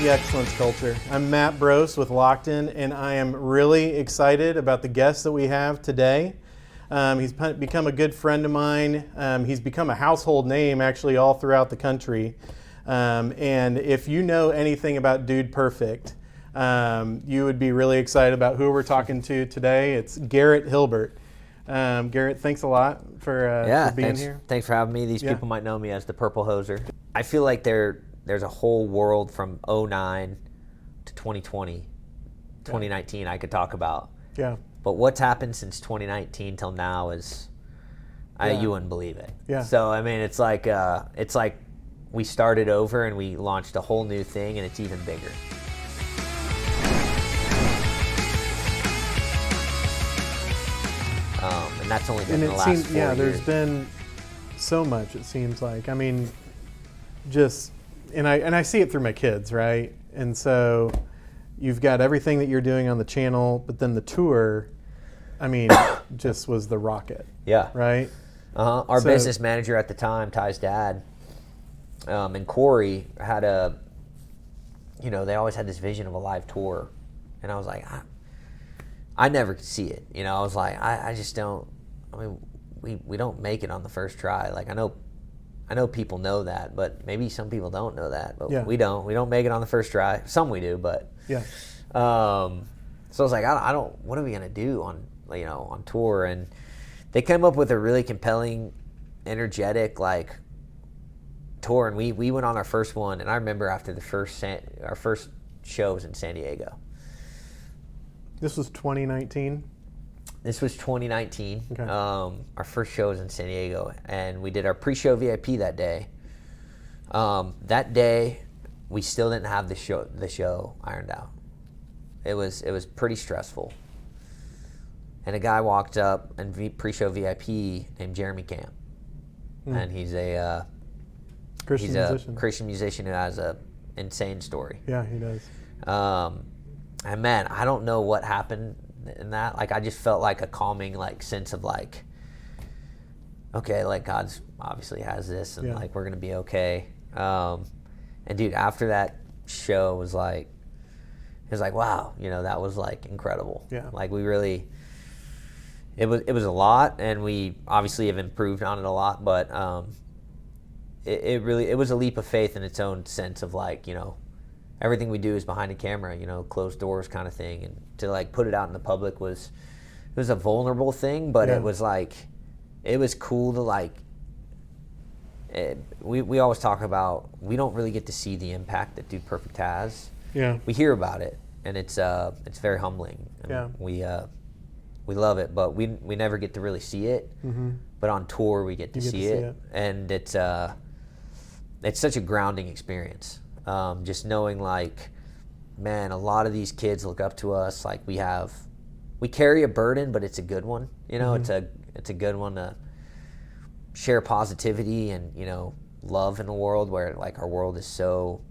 the excellence culture. I'm Matt Brost with Lockton, and I am really excited about the guest that we have today. He's become a good friend of mine. He's become a household name actually all throughout the country. And if you know anything about Dude Perfect, you would be really excited about who we're talking to today. It's Garrett Hilbert. Garrett, thanks a lot for being here. Thanks for having me. These people might know me as the Purple Hoser. I feel like there's a whole world from 2009 to 2020, 2019 I could talk about. Yeah. But what's happened since 2019 till now is, you wouldn't believe it. Yeah. So, I mean, it's like we started over and we launched a whole new thing, and it's even bigger. And that's only been the last 4 years. There's been so much, it seems like. I mean, and I see it through my kids, right? And so you've got everything that you're doing on the channel, but then the tour, I mean, just was the rocket. Yeah. Right? Our business manager at the time, Ty's dad, and Corey had they always had this vision of a live tour. And I was like, I never could see it. I was like, I just don't. I mean, we don't make it on the first try. Like, I know people know that, but maybe some people don't know that. But we don't. We don't make it on the first try. Some we do, but yeah. So I was like, I don't. What are we gonna do on tour? And they came up with a really compelling, energetic tour, and we went on our first one. And I remember after our first show was in San Diego. This was 2019? This was 2019. Okay. Our first show was in San Diego, and we did our pre-show VIP that day. That day, we still didn't have the show ironed out. It was pretty stressful. And a guy walked up and pre-show VIP named Jeremy Camp, and he's a Christian musician who has a insane story. Yeah, he does. And man, I don't know what happened in that. I just felt like a calming, sense of okay, God's obviously has this, and we're gonna be okay. And dude, after that show was it was wow, that was incredible. Yeah. We really, it was a lot, and we obviously have improved on it a lot, but it was a leap of faith in its own sense of everything we do is behind a camera, closed doors kind of thing. And to put it out in the public was a vulnerable thing, but it was it was cool to we always talk about, we don't really get to see the impact that Dude Perfect has. Yeah. We hear about it, and it's very humbling. We love it, but we never get to really see it. Mm-hmm. But on tour we get to see it. And it's such a grounding experience. Just knowing man, a lot of these kids look up to us. We carry a burden, but it's a good one. Mm-hmm. It's a good one to share positivity and love in a world where our world is so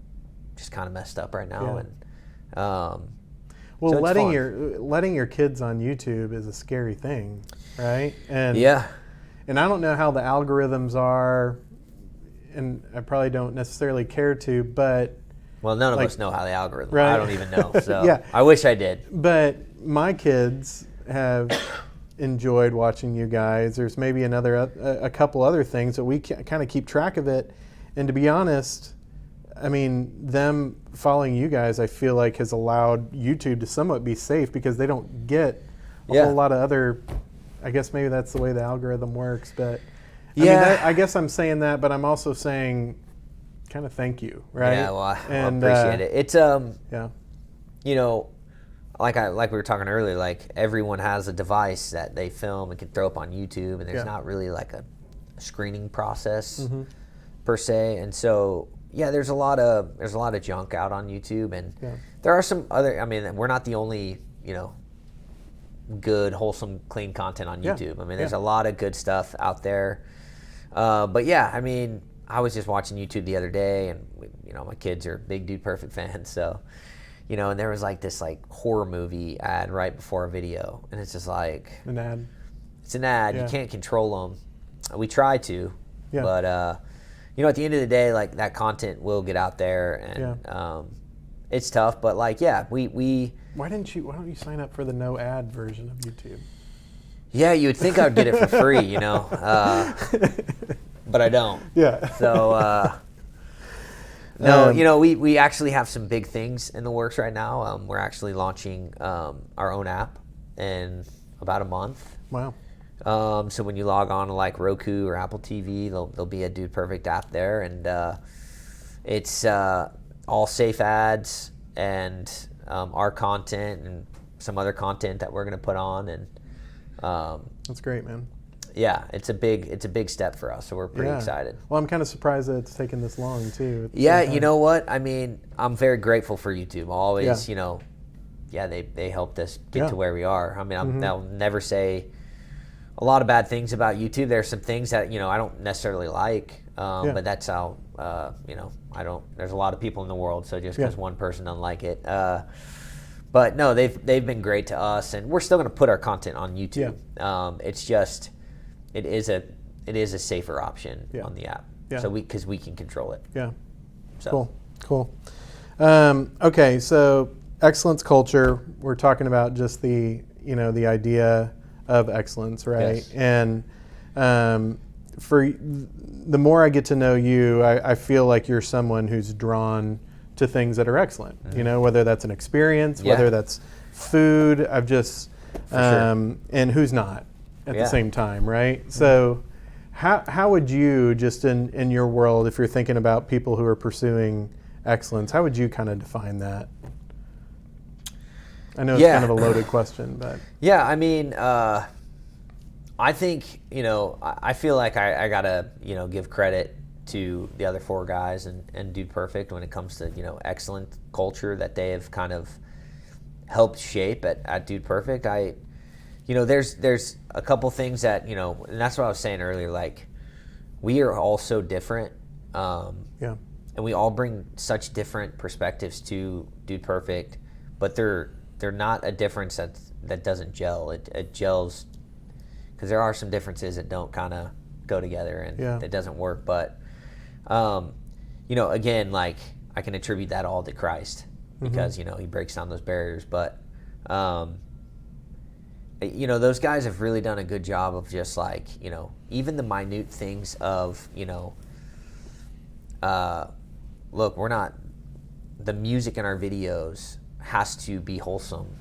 just kind of messed up right now. Yeah. And well, so letting your kids on YouTube is a scary thing, right? And and I don't know how the algorithms are. And I probably don't necessarily care to, but... Well, none of us know how the algorithm... Right? I don't even know, so I wish I did. But my kids have enjoyed watching you guys. There's maybe a couple other things that we kind of keep track of it. And to be honest, I mean, them following you guys, I feel like has allowed YouTube to somewhat be safe because they don't get a whole lot of other... I guess maybe that's the way the algorithm works, but... I guess I'm saying that, but I'm also saying kind of thank you, right? Yeah, well, I appreciate it. It's, like we were talking earlier, everyone has a device that they film and can throw up on YouTube, and there's not really a screening process per se. And so, there's a lot of junk out on YouTube, and there are some other, we're not the only, good, wholesome, clean content on YouTube. There's a lot of good stuff out there. But I was just watching YouTube the other day, and my kids are big Dude Perfect fans, so and there was this horror movie ad right before a video, and it's just an ad. It's an ad. You can't control them. We try to, but at the end of the day, that content will get out there, and it's tough, but like, yeah, we. Why don't you sign up for the no ad version of YouTube? Yeah, you would think I'd get it for free, you know, but I don't. Yeah. So, no, you know, we actually have some big things in the works right now. We're actually launching our own app in about a month. Wow. So when you log on to like Roku or Apple TV, there'll be a Dude Perfect app there, and it's all safe ads and our content and some other content that we're going to put on, and that's great, man. Yeah, it's a big step for us, so we're pretty excited. Well, I'm kind of surprised that it's taken this long too. Yeah, you know what? I mean, I'm very grateful for YouTube. Always, you know, they helped us get to where we are. I mean, I'll never say a lot of bad things about YouTube. There's some things that, you know, I don't necessarily like, but that's how, you know, there's a lot of people in the world, so just because one person doesn't like it. But no, they've been great to us, and we're still going to put our content on YouTube. It's just, it is a safer option on the app. So because we can control it. Yeah. So. Cool. Okay, so excellence culture. We're talking about just the idea of excellence, right? Yes. And for the more I get to know you, I feel like you're someone who's drawn to things that are excellent. You know, whether that's an experience, whether that's food. I've just and who's not at the same time, right? So how would you, just in your world, if you're thinking about people who are pursuing excellence, how would you kind of define that? I know it's kind of a loaded question, but yeah, I mean, I think, you know, I feel like I gotta, you know, give credit to the other four guys and Dude Perfect when it comes to, you know, excellent culture that they have kind of helped shape at Dude Perfect. You know, there's a couple things that, you know, and that's what I was saying earlier, like, we are all so different. And we all bring such different perspectives to Dude Perfect, but they're not a difference that doesn't gel. It gels because there are some differences that don't kind of go together, and it doesn't work. But, you know, again, like, I can attribute that all to Christ because, you know, he breaks down those barriers. But, you know, those guys have really done a good job of just, like, you know, even the minute things of, you know, look, the music in our videos has to be wholesome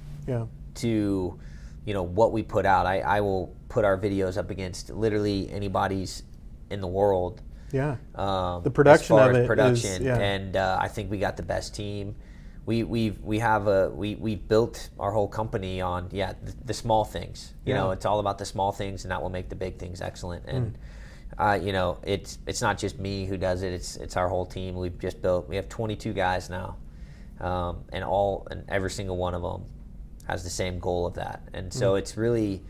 to, you know, what we put out. I will put our videos up against literally anybody's in the world. The production of it is, and I think we got the best team. We built our whole company on the small things. You know, it's all about the small things, and that will make the big things excellent. And you know, it's not just me who does it. It's our whole team. We have 22 guys now, and every single one of them has the same goal of that. And so it's really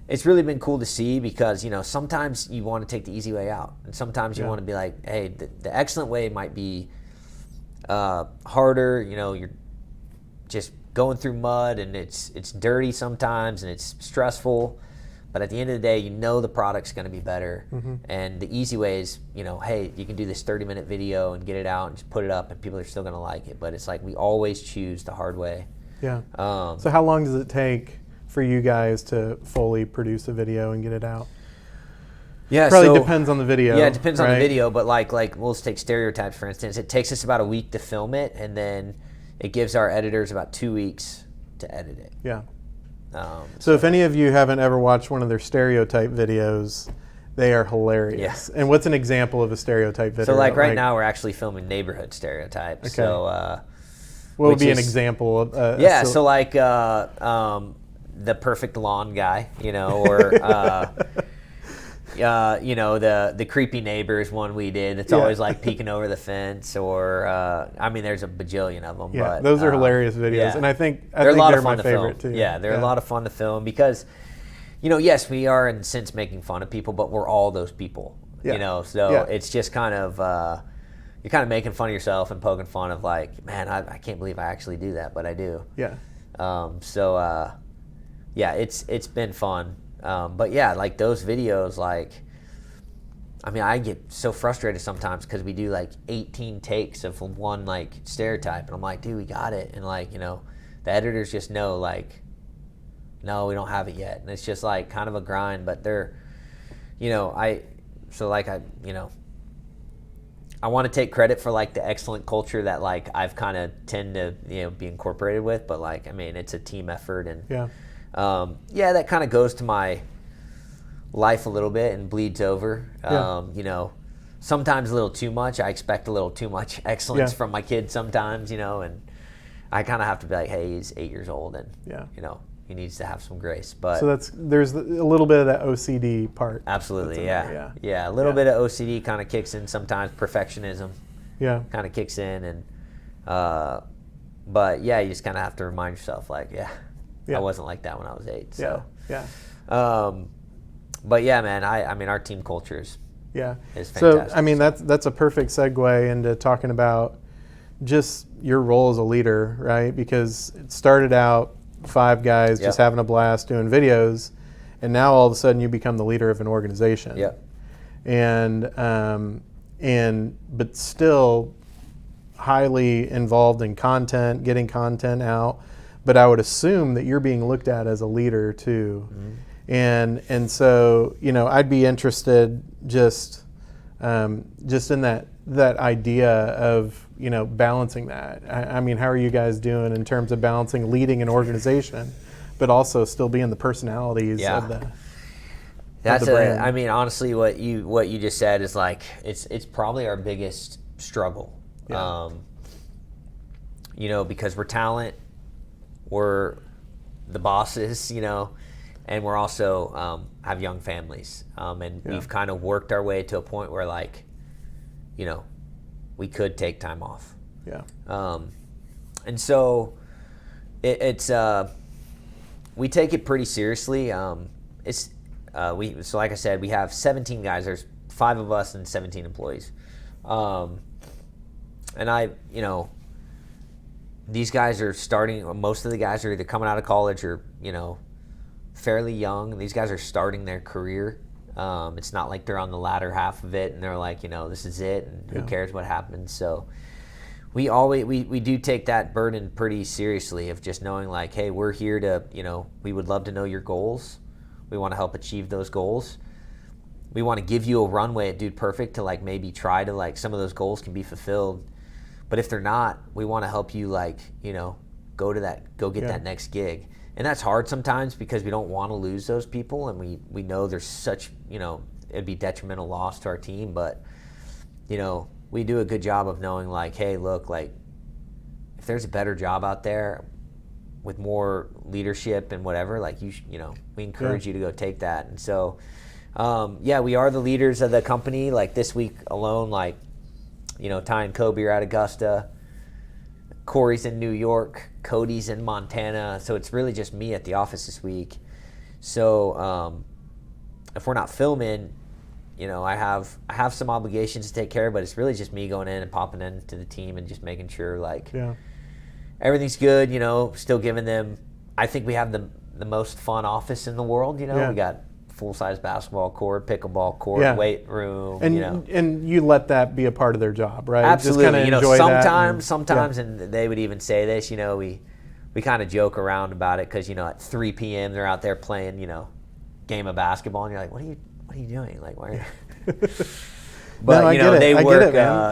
been cool to see, because, you know, sometimes you want to take the easy way out, and sometimes you want to be like, hey, the excellent way might be harder. You know, you're just going through mud, and it's dirty sometimes, and it's stressful. But at the end of the day, you know the product's going to be better. And the easy way is, you know, hey, you can do this 30-minute video and get it out and just put it up, and people are still going to like it. But it's like we always choose the hard way. So how long does it take for you guys to fully produce a video and get it out? Probably depends on the video. Yeah, it depends on the video. But like we'll just take Stereotypes, for instance. It takes us about a week to film it, and then it gives our editors about 2 weeks to edit it. So if any of you haven't ever watched one of their Stereotype videos, they are hilarious. And what's an example of a Stereotype video? So like right now we're actually filming neighborhood stereotypes. So what would be an example of? So like the perfect lawn guy, you know, or you know, the creepy neighbors one we did. It's always like peeking over the fence, or I mean, there's a bajillion of them. But those are hilarious videos, and I think they're my favorite too. They're a lot of fun to film because, you know, yes, we are in a sense making fun of people, but we're all those people. You know, so it's just kind of you're kind of making fun of yourself and poking fun of, like, man, I can't believe I actually do that, but I do. It's been fun. But yeah, like those videos, like, I mean, I get so frustrated sometimes because we do like 18 takes of one like stereotype, and I'm like, dude, we got it, and like, you know, the editors just know like, no, we don't have it yet, and it's just like kind of a grind. But they're, you know, I want to take credit for like the excellent culture that like I've kind of tend to, you know, be incorporated with, but like, I mean, it's a team effort, and that kind of goes to my life a little bit and bleeds over. You know, sometimes a little too much. I expect a little too much excellence from my kids sometimes, you know, and I kind of have to be like, hey, he's 8 years old, and you know, he needs to have some grace. But so there's a little bit of that OCD part. Absolutely, yeah. A little bit of OCD kind of kicks in sometimes. Perfectionism, kind of kicks in, and but yeah, you just kind of have to remind yourself, like, I wasn't like that when I was 8. So but yeah, man, I mean, our team culture is fantastic. So I mean, that's a perfect segue into talking about just your role as a leader, right? Because it started out 5 guys just having a blast doing videos, and now all of a sudden you become the leader of an organization. But still highly involved in content, getting content out. But I would assume that you're being looked at as a leader too. And so, you know, I'd be interested just in that idea of, you know, balancing that. I mean, how are you guys doing in terms of balancing leading an organization, but also still being the personalities of the brand? I mean, honestly, what you just said is like, it's probably our biggest struggle. You know, because we're talent, we're the bosses, you know, and we're also have young families, and we've kind of worked our way to a point where, like, you know, we could take time off. And so it's we take it pretty seriously. So like I said, we have 17 guys. There's 5 of us and 17 employees. And you know, these guys are starting. Most of the guys are either coming out of college or, you know, fairly young. These guys are starting their career. It's not like they're on the latter half of it and they're like, you know, this is it, and who cares what happens. So we do take that burden pretty seriously of just knowing, like, hey, we're here to, you know, we would love to know your goals. We want to help achieve those goals. We want to give you a runway at Dude Perfect to, like, maybe try to, like, some of those goals can be fulfilled. But if they're not, we want to help you, like, you know, go get that next gig. And that's hard sometimes because we don't want to lose those people, and we know there's such, you know, it'd be detrimental loss to our team. But, you know, we do a good job of knowing, like, hey, look, like, if there's a better job out there with more leadership and whatever, like, you know, we encourage you to go take that. And so, we are the leaders of the company. Like, this week alone, like, you know, Ty and Kobe are at Augusta. Corey's in New York, Cody's in Montana, so it's really just me at the office this week. So if we're not filming, you know, I have some obligations to take care of, but it's really just me going in and popping into the team and just making sure, like, everything's good, you know, still giving them, I think we have the most fun office in the world, you know. We got full-size basketball court, pickleball court, weight room, and, you know. And you let that be a part of their job, right? Absolutely. Just you know, enjoy sometimes, and they would even say this, you know, we kind of joke around about it because, you know, at 3 p.m. they're out there playing, you know, game of basketball, and you're like, what are you doing? Like, why are you? But no, you know,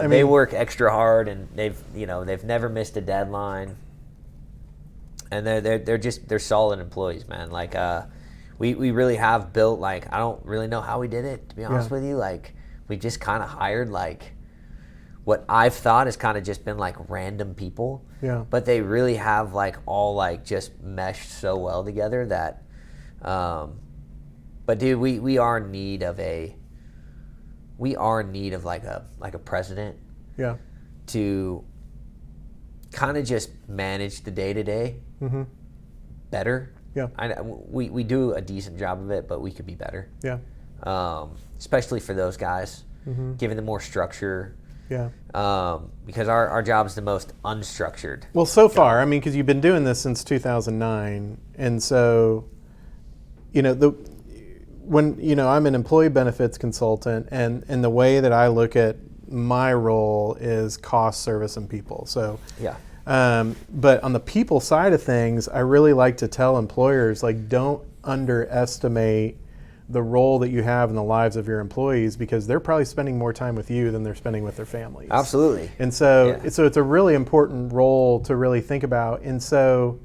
they work extra hard, and they've never missed a deadline, and they're solid employees, man. Like, we really have built, like, I don't really know how we did it, to be honest with you. Like, we just kind of hired, like, what I've thought has kind of just been, like, random people. But they really have, like, all, like, just meshed so well together that, but dude, we are in need of like a president. To kind of just manage the day-to-day better. We do a decent job of it, but we could be better. Especially for those guys, giving them more structure. Because our job is the most unstructured. Well, so far, I mean, because you've been doing this since 2009, and so, you know, when, I'm an employee benefits consultant, and the way that I look at my role is cost, service, and people. So, yeah. But on the people side of things, I really like to tell employers, like, don't underestimate the role that you have in the lives of your employees, because they're probably spending more time with you than they're spending with their families. Absolutely. And so, it's a really important role to really think about. And so,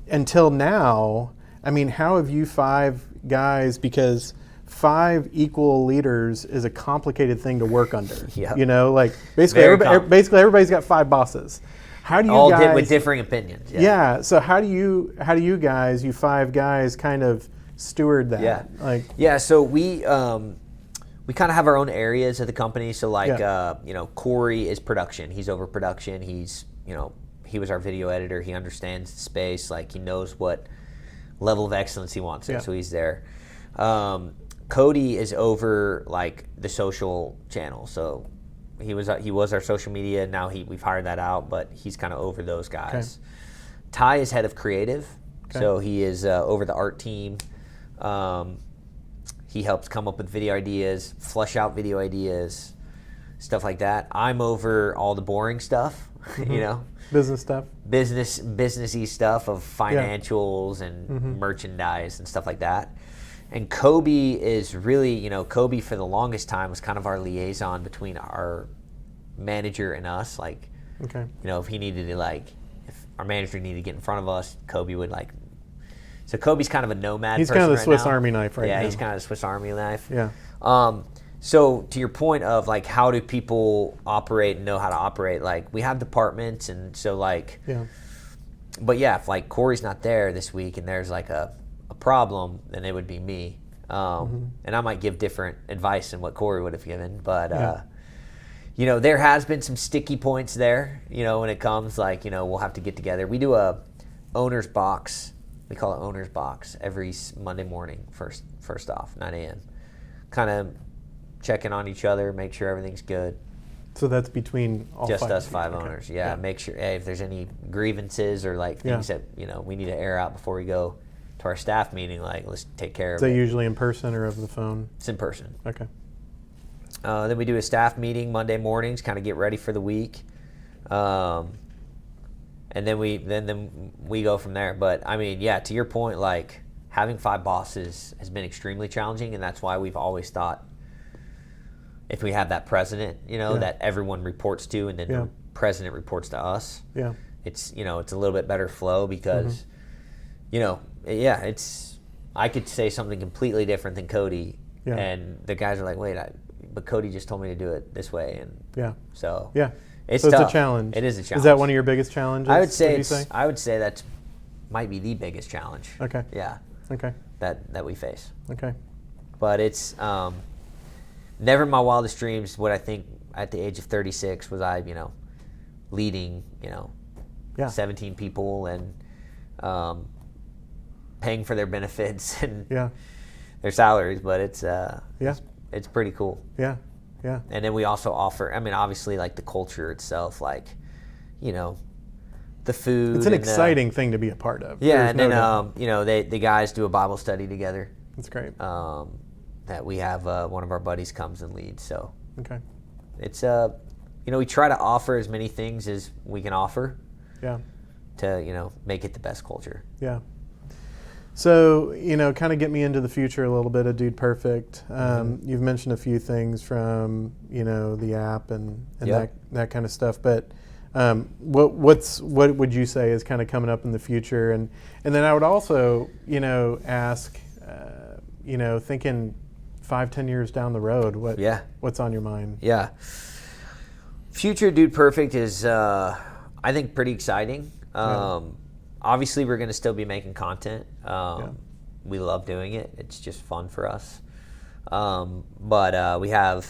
until now, I mean, how have you 5 guys, because 5 equal leaders is a complicated thing to work under. Yep. Like basically everybody's got 5 bosses. How do you all guys, with differing opinions? Yeah. So how do you guys, you 5 guys, kind of steward that? Yeah. So we kind of have our own areas of the company. So Corey is production. He's over production. He's he was our video editor. He understands the space. Like, he knows what level of excellence he wants it. So he's there. Cody is over like the social channel. So he was our social media. Now we've hired that out, but he's kind of over those guys. Okay. Ty is head of creative. Okay. So he is over the art team. He helps come up with video ideas, flush out video ideas, stuff like that. I'm over all the boring stuff, business stuff, businessy stuff of financials and merchandise and stuff like that. And Kobe is really, Kobe for the longest time was kind of our liaison between our manager and us. Like, if he needed to, if our manager needed to get in front of us, Kobe would So Kobe's kind of a nomad. He's kind of the Swiss Army knife right now. Yeah, he's kind of the Swiss Army knife. Yeah. So to your point of how do people operate and know how to operate? We have departments, and so But yeah, if Corey's not there this week and there's a problem, then it would be me. And I might give different advice than what Corey would have given. But, there has been some sticky points there, when it comes, we'll have to get together. We do a owner's box. We call it owner's box every Monday morning, first off, 9 a.m. Kind of checking on each other, make sure everything's good. So that's between all just 5 us 5 owners. Yeah, make sure, hey, if there's any grievances or things that, we need to air out before we go to our staff meeting, let's take care of it. Is that usually in person or over the phone? It's in person. Okay. Then we do a staff meeting Monday mornings, kind of get ready for the week, and then we go from there. But I mean, to your point, having 5 bosses has been extremely challenging, and that's why we've always thought if we have that president, that everyone reports to, and then the president reports to us. Yeah. It's it's a little bit better flow because. I could say something completely different than Cody, and the guys are like, wait, but Cody just told me to do it this way, and so it's tough. It's a challenge. It is a challenge. Is that one of your biggest challenges? I would say that might be the biggest challenge. Okay. Yeah. Okay. That we face. Okay. But it's never in my wildest dreams would I think at the age of 36 was I leading 17 people and paying for their benefits and their salaries, but it's pretty cool. Yeah. And then we also offer, obviously the culture itself, the food. It's an exciting thing to be a part of. Yeah, and then the guys do a Bible study together. That's great. That we have one of our buddies comes and leads. So it's we try to offer as many things as we can offer. Yeah. To make it the best culture. Yeah. So, kind of get me into the future a little bit of Dude Perfect. You've mentioned a few things from, the app and that kind of stuff. But what would you say is kind of coming up in the future? And then I would also, ask, thinking 5-10 years down the road, what's on your mind? Yeah. Future Dude Perfect is, I think, pretty exciting. Obviously, we're going to still be making content. We love doing it. It's just fun for us. But we have,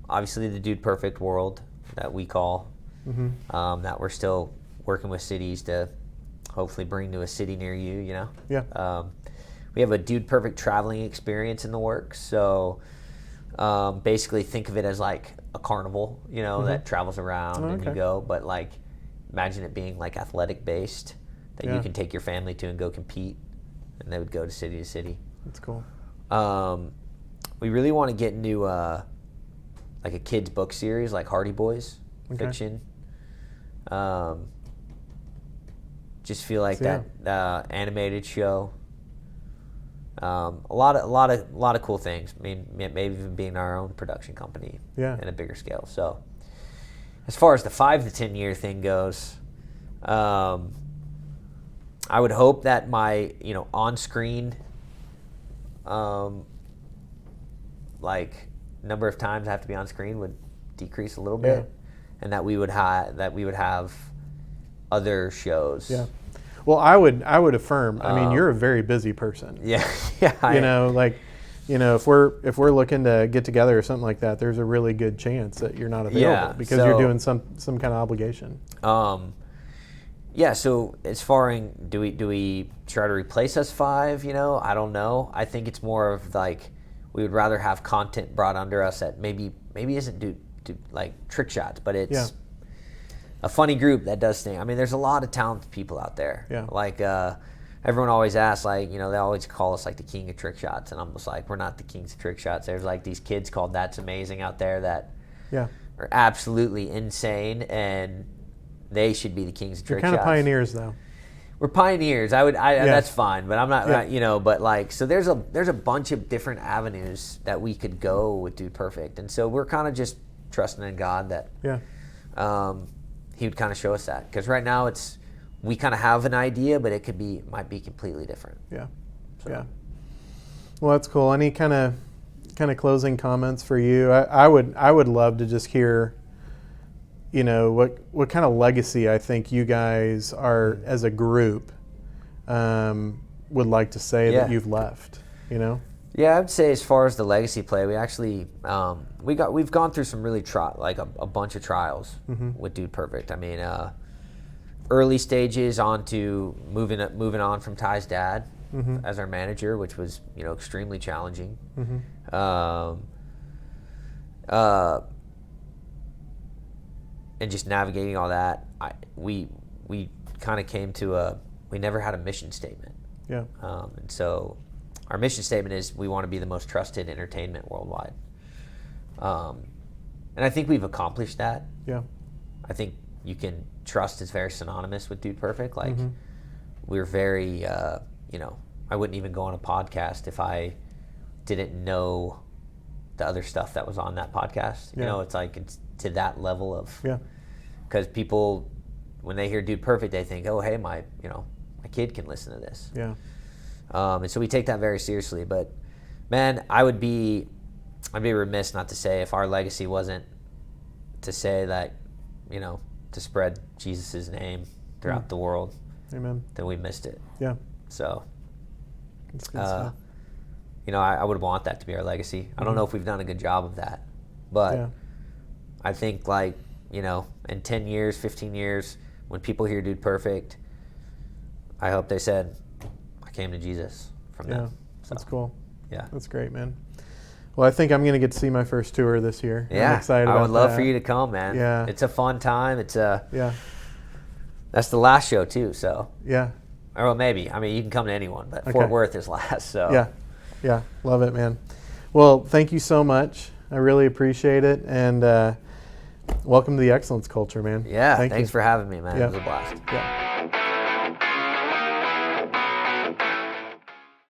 obviously, the Dude Perfect world that we call, that we're still working with cities to hopefully bring to a city near you, Yeah. We have a Dude Perfect traveling experience in the works. So basically think of it as a carnival, that travels around and you go. But imagine it being athletic based. That you can take your family to and go compete, and they would go to city to city. That's cool. We really want to get into like a kids book series, like Hardy Boys fiction. Just feel like that animated show. A lot of cool things. I mean, maybe even being our own production company in a bigger scale. So, as far as the 5 to 10 year thing goes, I would hope that my on screen like number of times I have to be on screen would decrease a little bit, and that we would have other shows. Yeah. Well, I would affirm. I mean, you're a very busy person. Yeah. If we're looking to get together or something like that, there's a really good chance that you're not available because you're doing some kind of obligation. So as far as do we try to replace us 5? I don't know. I think it's more of like we would rather have content brought under us that maybe isn't do like trick shots, but it's a funny group that does things. I mean, there's a lot of talented people out there. Yeah. Like everyone always asks, like, they always call us like the king of trick shots, and I'm just like, we're not the kings of trick shots. There's like these kids called That's Amazing out there that are absolutely insane, and they should be the kings of trick shots. You're kind of pioneers, though. We're pioneers. That's fine, but I'm not. But like, so there's a bunch of different avenues that we could go with Dude Perfect, and so we're kind of just trusting in God that He would kind of show us that, because right now we kind of have an idea, but it might be completely different. Yeah. So. Yeah. Well, that's cool. Any kind of closing comments for you? I would love to just hear, what kind of legacy I think you guys are as a group would like to say that you've left. Yeah, I would say as far as the legacy play, we actually we've gone through some really a bunch of trials with Dude Perfect. I mean, early stages on to moving on from Ty's dad as our manager, which was extremely challenging. And just navigating all that, we kind of came to we never had a mission statement. Yeah. And so our mission statement is we want to be the most trusted entertainment worldwide. And I think we've accomplished that. Yeah. I think you can trust is very synonymous with Dude Perfect. Like we're very, I wouldn't even go on a podcast if I didn't know the other stuff that was on that podcast. It's like it's to that level of, because people, when they hear Dude Perfect, they think, oh, hey, my kid can listen to this. Yeah. And so we take that very seriously. But man, I'd be remiss not to say if our legacy wasn't to say that, to spread Jesus' name throughout the world. Amen. Then we missed it. Yeah. So, that's good stuff. I would want that to be our legacy. I don't know if we've done a good job of that, but I think in 10 years, 15 years, when people hear Dude Perfect, I hope they said, I came to Jesus from them. So, that's cool. Yeah. That's great, man. Well, I think I'm going to get to see my first tour this year. Yeah. I'm excited about that. I would love for you to come, man. Yeah. It's a fun time. That's the last show too, so. Yeah. Or well, maybe. I mean, you can come to anyone, but Fort Worth is last, so. Yeah. Yeah. Love it, man. Well, thank you so much. I really appreciate it, and welcome to the excellence culture, man. Yeah. Thanks for having me, man. It was a blast. Yeah.